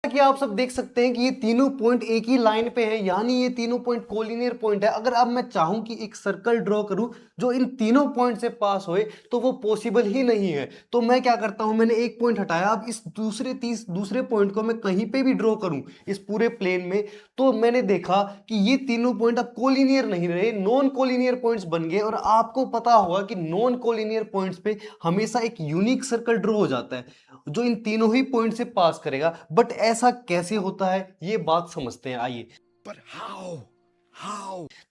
कि आप सब देख सकते हैं कि ये तीनों पॉइंट एक ही लाइन पे हैं, यानी ये तीनों पॉइंट कोलिनियर पॉइंट है। अगर अब मैं चाहूं कि एक सर्कल ड्रॉ करूं जो इन तीनों पॉइंट से पास होए, तो वो पॉसिबल ही नहीं है। तो मैं क्या करता हूं, मैंने एक पॉइंट हटाया, अब इस दूसरे पॉइंट को मैं कहीं पे भी ड्रॉ करूं इस पूरे प्लेन में, तो मैंने देखा कि ये तीनों पॉइंट अब कोलिनियर नहीं रहे, नॉन कोलिनियर पॉइंट्स बन गए। और आपको पता होगा कि नॉन कोलिनियर पॉइंट्स पे हमेशा एक यूनिक सर्कल ड्रॉ हो जाता है जो इन तीनों ही पॉइंट से पास करेगा। बट ऐसा कैसे होता है, ये बात समझते हैं, आइए। But how?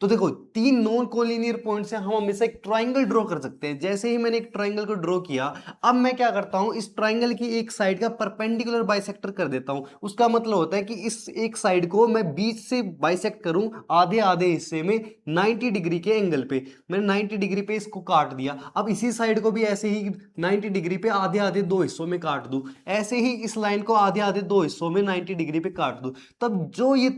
तो देखो, तीन नॉन कोलिनियर पॉइंट से हम हमेशा एक ट्राइंगल ड्रॉ कर सकते हैं। जैसे ही मैंने एक ट्राइंगल को ड्रॉ किया, अब मैं क्या करता हूं, इस ट्राइंगल की एक साइड का परपेंडिकुलर बाइसेक्टर कर देता हूं। उसका मतलब होता है कि इस एक साइड को मैं बीच से बाइसेक्ट करूं, आधे आधे हिस्से में 90 डिग्री के एंगल पे। मैंने 90 डिग्री पे इसको काट दिया। अब इसी साइड को भी ऐसे ही 90 डिग्री पे आधे आधे दो हिस्सों में काट दूं। ऐसे ही इस लाइन को आधे आधे दो हिस्सों में 90 डिग्री पे काट दूं। तब जो ये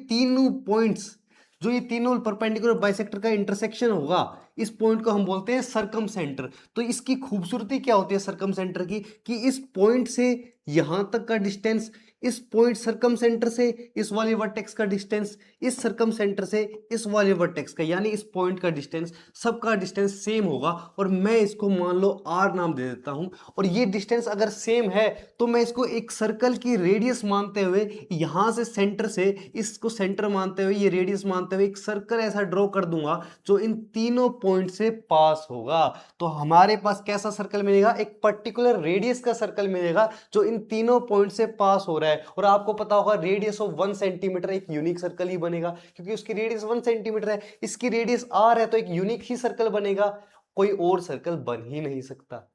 तीनों परपेंडिकुलर बाइसेक्टर का इंटरसेक्शन होगा, इस पॉइंट को हम बोलते हैं सरकम सेंटर। तो इसकी खूबसूरती क्या होती है सरकम सेंटर की, कि इस पॉइंट से यहां तक का डिस्टेंस, इस पॉइंट सरकम सेंटर से इस वाले वर्टेक्स का डिस्टेंस, इस सरकम सेंटर से इस वाले वर्टेक्स का, यानी इस पॉइंट का डिस्टेंस, सबका डिस्टेंस सेम होगा। और मैं इसको मान लो आर नाम दे देता हूं। और ये डिस्टेंस अगर सेम है, तो मैं इसको एक सर्कल की रेडियस मानते हुए, यहां से सेंटर से इसको सेंटर मानते हुए, ये रेडियस मानते हुए, एक सर्कल ऐसा ड्रॉ कर दूंगा जो इन तीनों पॉइंट से पास होगा। तो हमारे पास कैसा सर्कल मिलेगा, एक पर्टिकुलर रेडियस का सर्कल मिलेगा जो इन तीनों पॉइंट से पास हो रहा है। और आपको पता होगा रेडियस ऑफ 1 सेंटीमीटर एक यूनिक सर्कल ही बनेगा, क्योंकि उसकी रेडियस 1 सेंटीमीटर है, इसकी रेडियस आर है, तो एक यूनिक ही सर्कल बनेगा, कोई और सर्कल बन ही नहीं सकता।